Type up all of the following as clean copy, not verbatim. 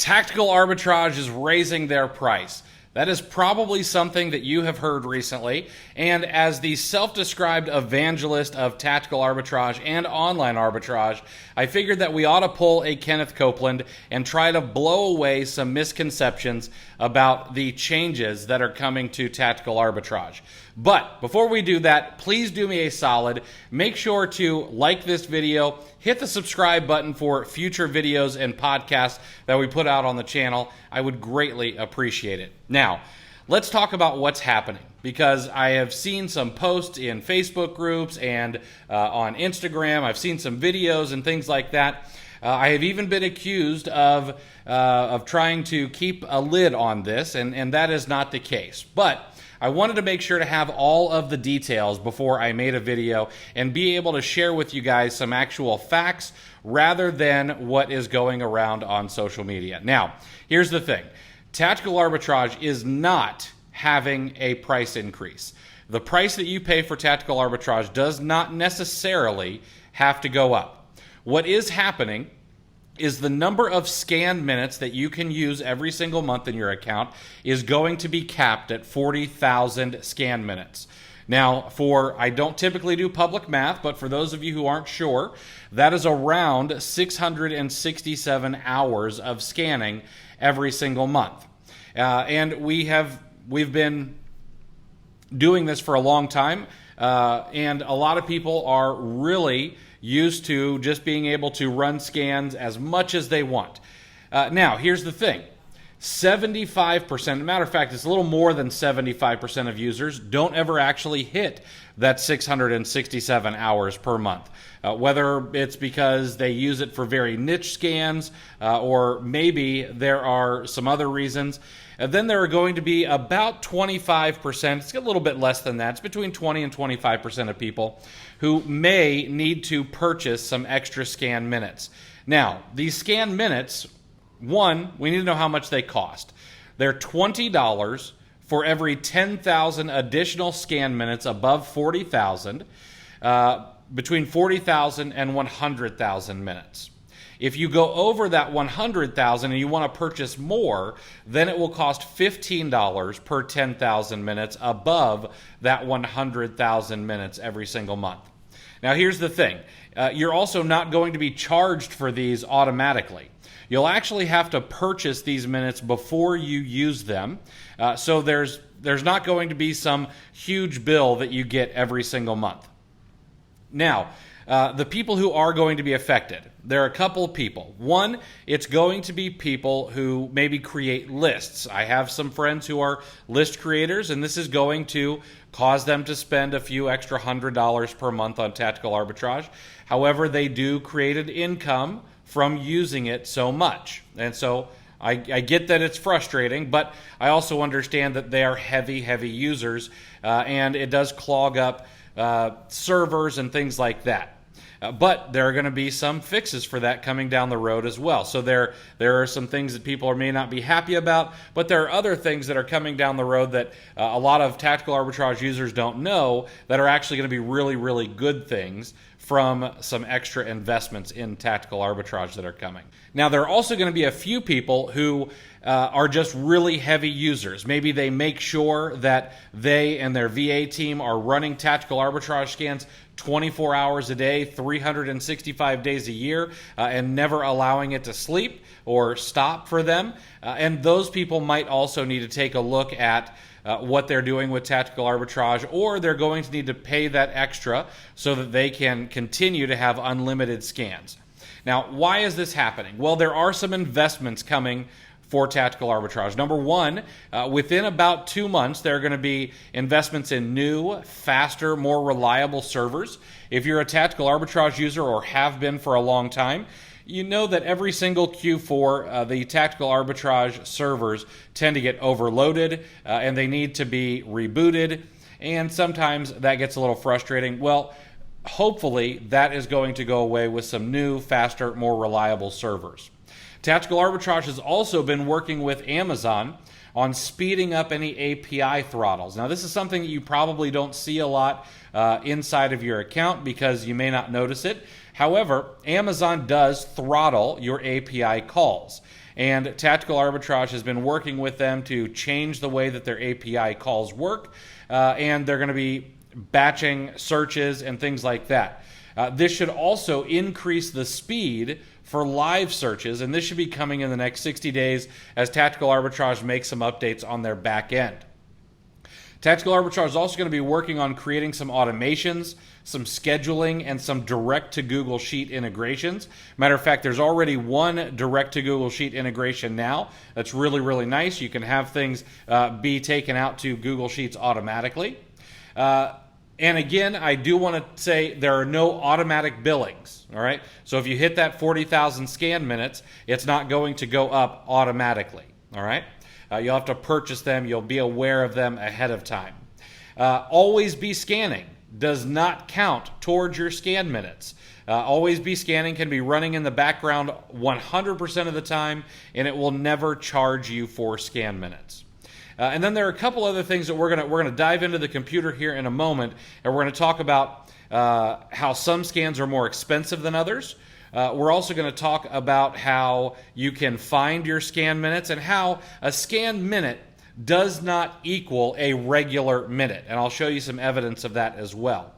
Tactical Arbitrage is raising their price. That is probably something that you have heard recently, and as the self-described evangelist of tactical arbitrage and online arbitrage, I figured that we ought to pull a Kenneth Copeland and try to blow away some misconceptions about the changes that are coming to tactical arbitrage. But before we do that, please do me a solid. Make sure to like this video, hit the subscribe button for future videos and podcasts that we put out on the channel. I would greatly appreciate it. Now, let's talk about what's happening, because I have seen some posts in Facebook groups and on Instagram. I've seen some videos and things like that. I have even been accused of trying to keep a lid on this, and that is not the case. But I wanted to make sure to have all of the details before I made a video and be able to share with you guys some actual facts rather than what is going around on social media. Now, here's the thing. Tactical arbitrage is not having a price increase. The price that you pay for tactical arbitrage does not necessarily have to go up. What is happening is the number of scanned minutes that you can use every single month in your account is going to be capped at 40,000 scanned minutes. Now, I don't typically do public math, but for those of you who aren't sure, that is around 667 hours of scanning every single month. And we've been doing this for a long time, and a lot of people are really used to just being able to run scans as much as they want. Now, here's the thing. 75%, matter of fact, it's a little more than 75% of users don't ever actually hit that 667 hours per month. Whether it's because they use it for very niche scans, or maybe there are some other reasons. Then there are going to be about 25%, it's a little bit less than that, it's between 20 and 25% of people who may need to purchase some extra scan minutes. Now, these scan minutes, one, we need to know how much they cost. They're $20 for every 10,000 additional scan minutes above 40,000, between 40,000 and 100,000 minutes. If you go over that 100,000 and you want to purchase more, then it will cost $15 per 10,000 minutes above that 100,000 minutes every single month. Now, here's the thing. You're also not going to be charged for these automatically. You'll actually have to purchase these minutes before you use them. So there's not going to be some huge bill that you get every single month. Now, the people who are going to be affected, there are a couple of people. One, it's going to be people who maybe create lists. I have some friends who are list creators, and this is going to cause them to spend a few extra $100 per month on tactical arbitrage. However, they do create an income from using it so much. And so I get that it's frustrating, but I also understand that they are heavy users, and it does clog up servers and things like that. But there are going to be some fixes for that coming down the road as well. So there are some things that people may not be happy about, but there are other things that are coming down the road that a lot of tactical arbitrage users don't know that are actually going to be really good things from some extra investments in tactical arbitrage that are coming. Now, there are also going to be a few people who are just really heavy users. Maybe they make sure that they and their VA team are running tactical arbitrage scans 24 hours a day, 365 days a year, and never allowing it to sleep or stop for them. And those people might also need to take a look at what they're doing with tactical arbitrage, or they're going to need to pay that extra so that they can continue to have unlimited scans. Now, why is this happening? Well, there are some investments coming for tactical arbitrage. Number one, within about 2 months, there are going to be investments in new, faster, more reliable servers. If you're a tactical arbitrage user or have been for a long time, you know that every single Q4, the tactical arbitrage servers tend to get overloaded, and they need to be rebooted, and sometimes that gets a little frustrating. Well, hopefully that is going to go away with some new, faster, more reliable servers. Tactical Arbitrage has also been working with Amazon on speeding up any API throttles. Now, this is something that you probably don't see a lot inside of your account because you may not notice it. However, Amazon does throttle your API calls. and Tactical Arbitrage has been working with them to change the way that their API calls work, and they're going to be batching searches and things like that. This should also increase the speed for live searches, and this should be coming in the next 60 days as Tactical Arbitrage makes some updates on their back end. Tactical Arbitrage is also going to be working on creating some automations, some scheduling, and some direct-to-Google Sheet integrations. Matter of fact, there's already one direct-to-Google Sheet integration now. That's really, really nice. You can have things be taken out to Google Sheets automatically. And again, I do want to say there are no automatic billings, all right? So if you hit that 40,000 scan minutes, it's not going to go up automatically, all right? You'll have to purchase them. You'll be aware of them ahead of time. Always Be Scanning does not count towards your scan minutes. Always Be Scanning can be running in the background 100% of the time, and it will never charge you for scan minutes. And then there are a couple other things that we're gonna dive into the computer here in a moment, and we're going to talk about how some scans are more expensive than others. We're also going to talk about how you can find your scan minutes and how a scan minute does not equal a regular minute. And I'll show you some evidence of that as well.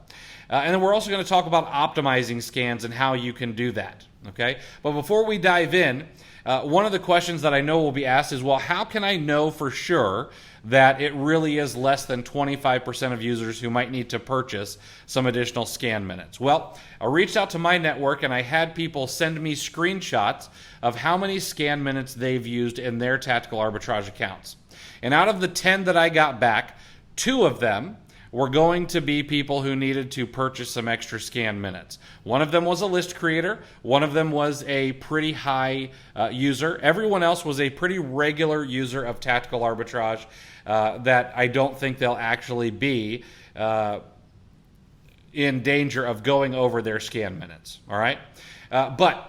And then we're also going to talk about optimizing scans and how you can do that. Okay? But before we dive in, one of the questions that I know will be asked is, well, how can I know for sure that it really is less than 25% of users who might need to purchase some additional scan minutes? Well, I reached out to my network and I had people send me screenshots of how many scan minutes they've used in their Tactical Arbitrage accounts. And out of the 10 that I got back, 2 of them were going to be people who needed to purchase some extra scan minutes. One of them was a list creator. One of them was a pretty high user. Everyone else was a pretty regular user of Tactical Arbitrage that I don't think they'll actually be in danger of going over their scan minutes. All right? But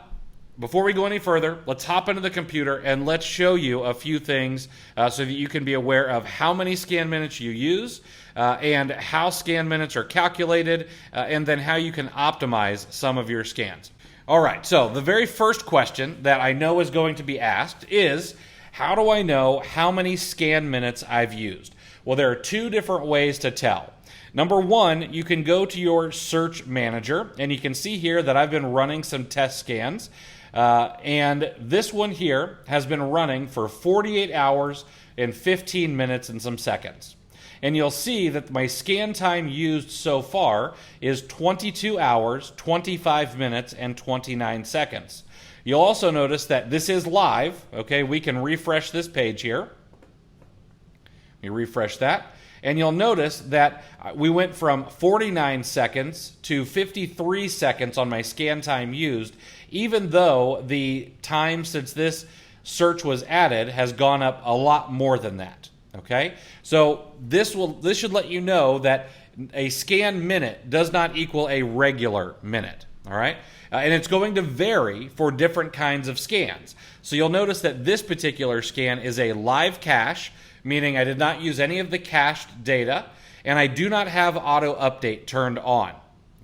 before we go any further, let's hop into the computer and let's show you a few things so that you can be aware of how many scan minutes you use and how scan minutes are calculated and then how you can optimize some of your scans. All right, so the very first question that I know is going to be asked is, how do I know how many scan minutes I've used? Well, there are 2 different ways to tell. Number 1, you can go to your search manager and you can see here that I've been running some test scans. And this one here has been running for 48 hours and 15 minutes and some seconds. And you'll see that my scan time used so far is 22 hours, 25 minutes, and 29 seconds. You'll also notice that this is live. Okay, we can refresh this page here. Let me refresh that. And you'll notice that we went from 49 seconds to 53 seconds on my scan time used, even though the time since this search was added has gone up a lot more than that. Okay? So this should let you know that a scan minute does not equal a regular minute. All right? And it's going to vary for different kinds of scans. So you'll notice that this particular scan is a live cache, meaning I did not use any of the cached data, and I do not have auto update turned on.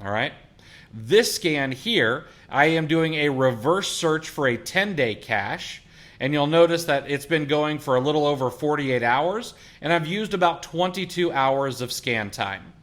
All right? This scan here, I am doing a reverse search for a 10-day cache, and you'll notice that it's been going for a little over 48 hours, and I've used about 22 hours of scan time.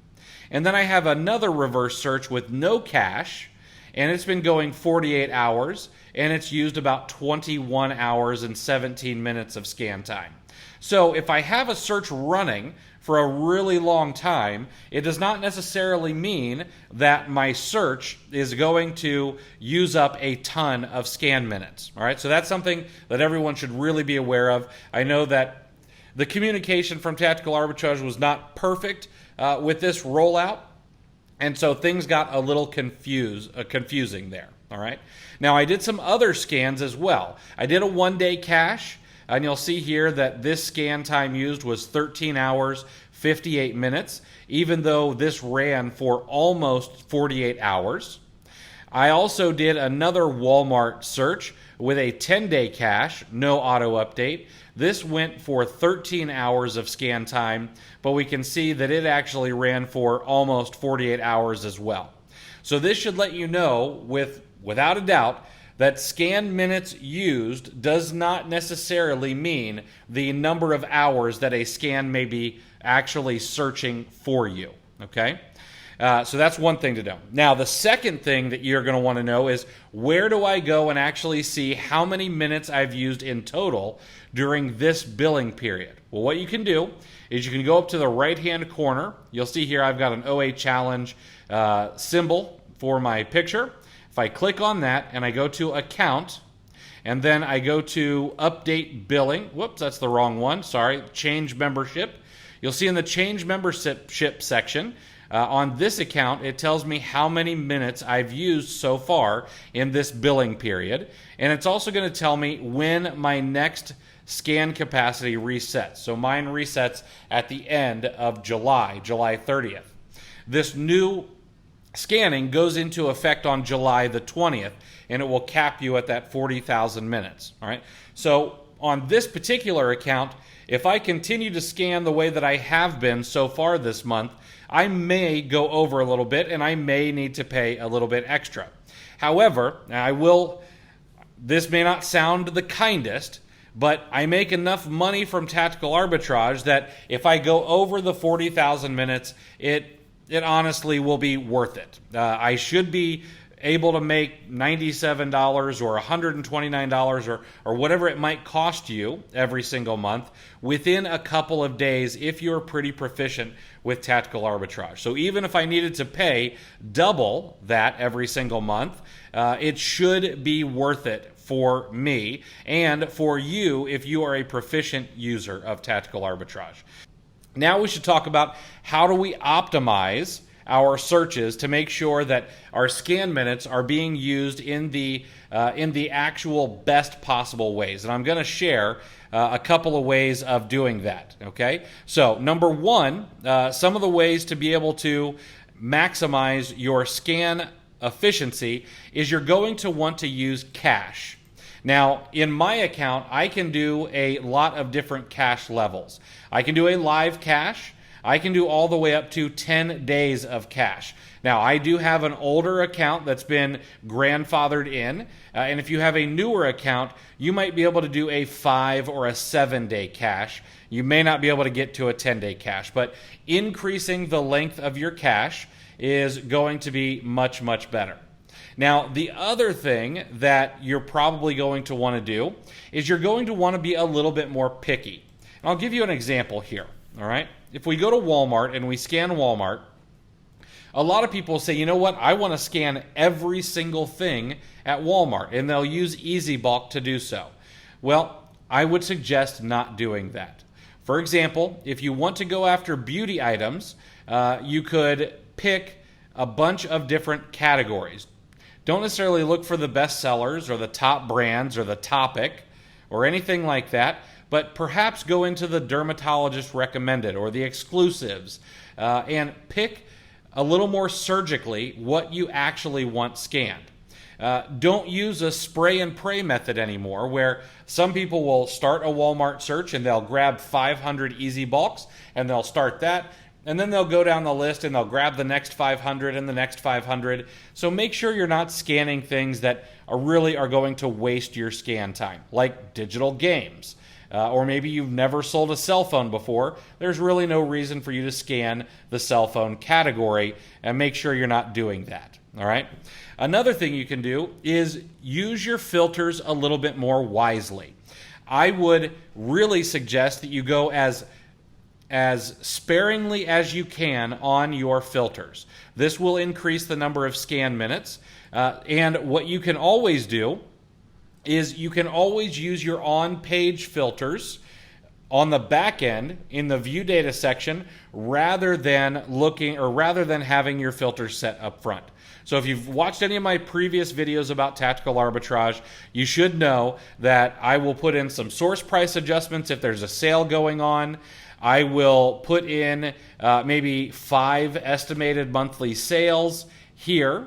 And then I have another reverse search with no cache, and it's been going 48 hours, and it's used about 21 hours and 17 minutes of scan time. So if I have a search running for a really long time, it does not necessarily mean that my search is going to use up a ton of scan minutes. All right, so that's something that everyone should really be aware of. I know that the communication from Tactical Arbitrage was not perfect with this rollout, and so things got a little confusing there. All right, now I did some other scans as well. I did a 1-day cache. And you'll see here that this scan time used was 13 hours, 58 minutes, even though this ran for almost 48 hours. I also did another Walmart search with a 10-day cache, no auto update. This went for 13 hours of scan time, but we can see that it actually ran for almost 48 hours as well. So this should let you know, without a doubt, that scan minutes used does not necessarily mean the number of hours that a scan may be actually searching for you, okay? So that's one thing to know. Now, the second thing that you're going to want to know is, where do I go and actually see how many minutes I've used in total during this billing period? Well, what you can do is you can go up to the right-hand corner. You'll see here I've got an OA Challenge symbol for my picture. If I click on that and I go to Account, and then I go to Update Billing. Whoops, that's the wrong one. Sorry, Change Membership. You'll see in the Change Membership section, on this account, it tells me how many minutes I've used so far in this billing period. And it's also going to tell me when my next scan capacity resets. So mine resets at the end of July 30th. This new scanning goes into effect on July the 20th, and it will cap you at that 40,000 minutes. All right. So on this particular account, if I continue to scan the way that I have been so far this month, I may go over a little bit, and I may need to pay a little bit extra. However, this may not sound the kindest, but I make enough money from Tactical Arbitrage that if I go over the 40,000 minutes, it honestly will be worth it. I should be able to make $97 or $129 or whatever it might cost you every single month within a couple of days if you're pretty proficient with Tactical Arbitrage. So even if I needed to pay double that every single month, it should be worth it for me and for you if you are a proficient user of Tactical Arbitrage. Now we should talk about how do we optimize our searches to make sure that our scan minutes are being used in the actual best possible ways. And I'm going to share a couple of ways of doing that, okay? So number one, some of the ways to be able to maximize your scan efficiency is you're going to want to use cache. Now, in my account, I can do a lot of different cache levels. I can do a live cache. I can do all the way up to 10 days of cache. Now, I do have an older account that's been grandfathered in, and if you have a newer account, you might be able to do a 5 or a 7-day cache. You may not be able to get to a 10-day cache, but increasing the length of your cache is going to be much, much better. Now, the other thing that you're probably going to want to do is you're going to want to be a little bit more picky. And I'll give you an example here, all right? If we go to Walmart and we scan Walmart, a lot of people say, you know what, I want to scan every single thing at Walmart, and they'll use EasyBulk to do so. Well, I would suggest not doing that. For example, if you want to go after beauty items, you could pick a bunch of different categories. Don't necessarily look for the best sellers or the top brands or the topic or anything like that, but perhaps go into the dermatologist recommended or the exclusives and pick a little more surgically what you actually want scanned. Don't use a spray and pray method anymore, where some people will start a Walmart search and they'll grab 500 EasyBulks and they'll start that. And then they'll go down the list and they'll grab the next 500 and the next 500. So make sure you're not scanning things that really are going to waste your scan time, like digital games. Or maybe you've never sold a cell phone before. There's really no reason for you to scan the cell phone category, and make sure you're not doing that. All right. Another thing you can do is use your filters a little bit more wisely. I would really suggest that you go as sparingly as you can on your filters. This will increase the number of scan minutes. And what you can always do is you can always use your on-page filters on the back end in the view data section rather than having your filters set up front. So if you've watched any of my previous videos about Tactical Arbitrage, you should know that I will put in some source price adjustments if there's a sale going on. I will put in maybe 5 estimated monthly sales here,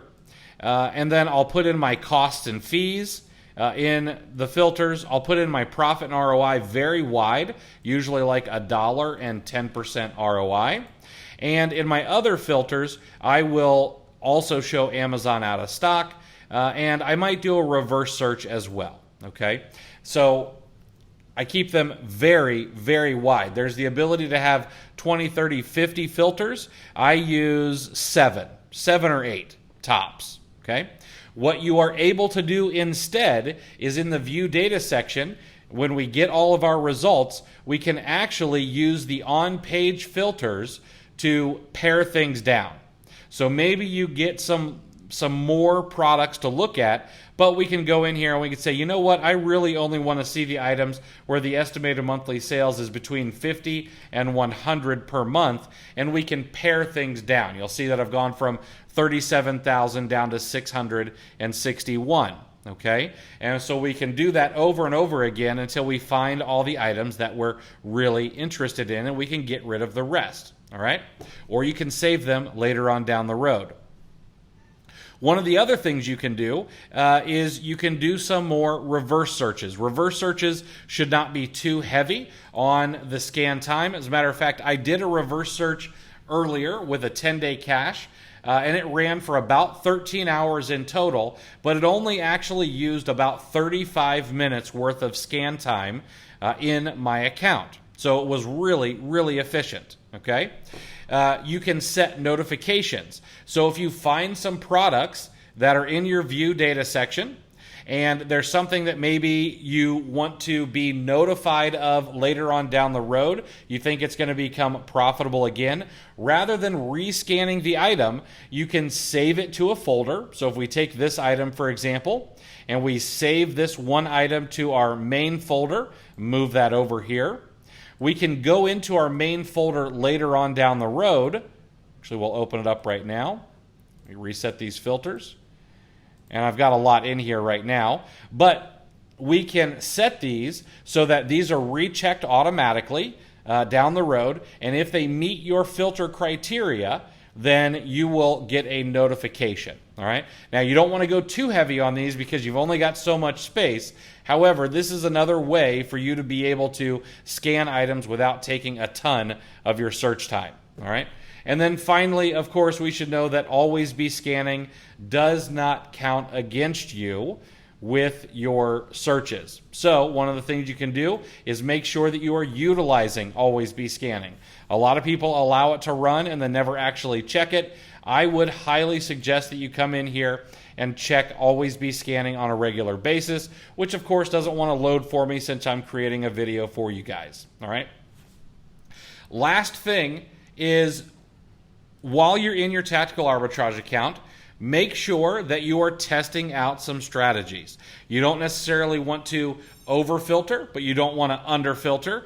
and then I'll put in my costs and fees in the filters. I'll put in my profit and ROI very wide, usually like $1 and 10% ROI. And in my other filters, I will also show Amazon out of stock, and I might do a reverse search as well. Okay, so I keep them very, very wide. There's the ability to have 20, 30, 50 filters. I use seven or eight tops. Okay. What you are able to do instead is in the view data section, when we get all of our results, we can actually use the on-page filters to pare things down. So maybe you get some more products to look at, but we can go in here and we can say, you know what, I really only want to see the items where the estimated monthly sales is between 50 and 100 per month, and we can pare things down. You'll see that I've gone from 37,000 down to 661. Okay, and so we can do that over and over again until we find all the items that we're really interested in, and we can get rid of the rest. All right, or you can save them later on down the road. One of the other things you can do is you can do some more reverse searches. Reverse searches should not be too heavy on the scan time. As a matter of fact, I did a reverse search earlier with a 10-day cache. And it ran for about 13 hours in total, but it only actually used about 35 minutes worth of scan time in my account. So it was really, really efficient. Okay, you can set notifications. So if you find some products that are in your view data section, and there's something that maybe you want to be notified of later on down the road, you think it's going to become profitable again, rather than rescanning the item, you can save it to a folder. So if we take this item, for example, and we save this one item to our main folder, move that over here, we can go into our main folder later on down the road. Actually, we'll open it up right now. We reset these filters. And I've got a lot in here right now, but we can set these so that these are rechecked automatically down the road, and if they meet your filter criteria, then you will get a notification. All right. Now, you don't want to go too heavy on these because you've only got so much space. However, this is another way for you to be able to scan items without taking a ton of your search time. All right. And then finally, of course, we should know that always be scanning does not count against you with your searches. So one of the things you can do is make sure that you are utilizing always be scanning. A lot of people allow it to run and then never actually check it. I would highly suggest that you come in here and check always be scanning on a regular basis, which of course doesn't want to load for me since I'm creating a video for you guys. All right. Last thing is, while you're in your Tactical Arbitrage account, make sure that you are testing out some strategies. You don't necessarily want to over-filter, but you don't want to under-filter.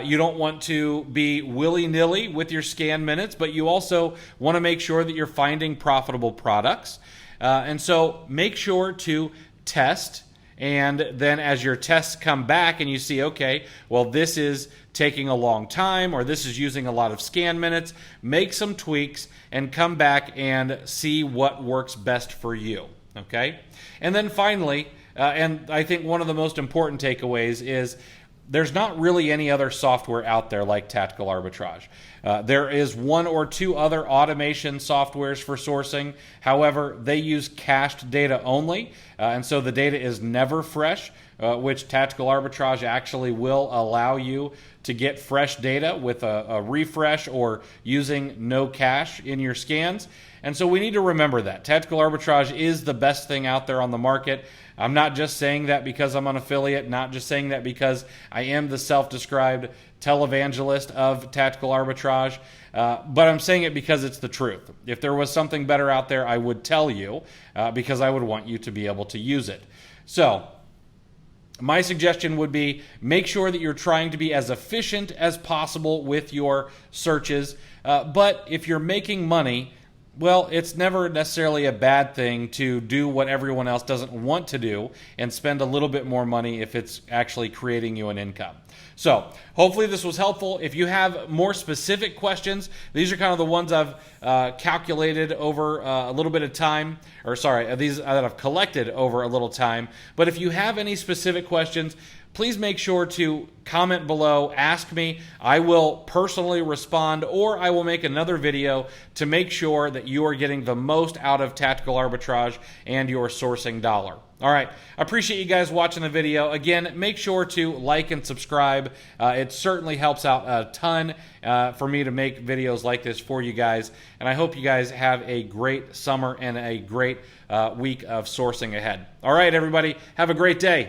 You don't want to be willy-nilly with your scan minutes, but you also want to make sure that you're finding profitable products. And so make sure to test, and then as your tests come back and you see, okay, well, this is taking a long time, or this is using a lot of scan minutes, make some tweaks and come back and see what works best for you. Okay? And then finally, and I think one of the most important takeaways is there's not really any other software out there like Tactical Arbitrage. There is one or two other automation softwares for sourcing. However, they use cached data only, and so the data is never fresh, which Tactical Arbitrage actually will allow you to get fresh data with a refresh or using no cache in your scans. And so we need to remember that. Tactical Arbitrage is the best thing out there on the market. I'm not just saying that because I'm an affiliate, not just saying that because I am the self-described televangelist of Tactical Arbitrage, but I'm saying it because it's the truth. If there was something better out there, I would tell you because I would want you to be able to use it. So my suggestion would be make sure that you're trying to be as efficient as possible with your searches, but if you're making money, well, it's never necessarily a bad thing to do what everyone else doesn't want to do and spend a little bit more money if it's actually creating you an income. So hopefully this was helpful. If you have more specific questions, these are kind of the ones I've calculated over a little bit of time, or sorry, these that I've collected over a little time. But if you have any specific questions, please make sure to comment below, ask me. I will personally respond, or I will make another video to make sure that you are getting the most out of tactical arbitrage and your sourcing dollar. All right, I appreciate you guys watching the video. Again, make sure to like and subscribe. It certainly helps out a ton for me to make videos like this for you guys. And I hope you guys have a great summer and a great week of sourcing ahead. All right, everybody, have a great day.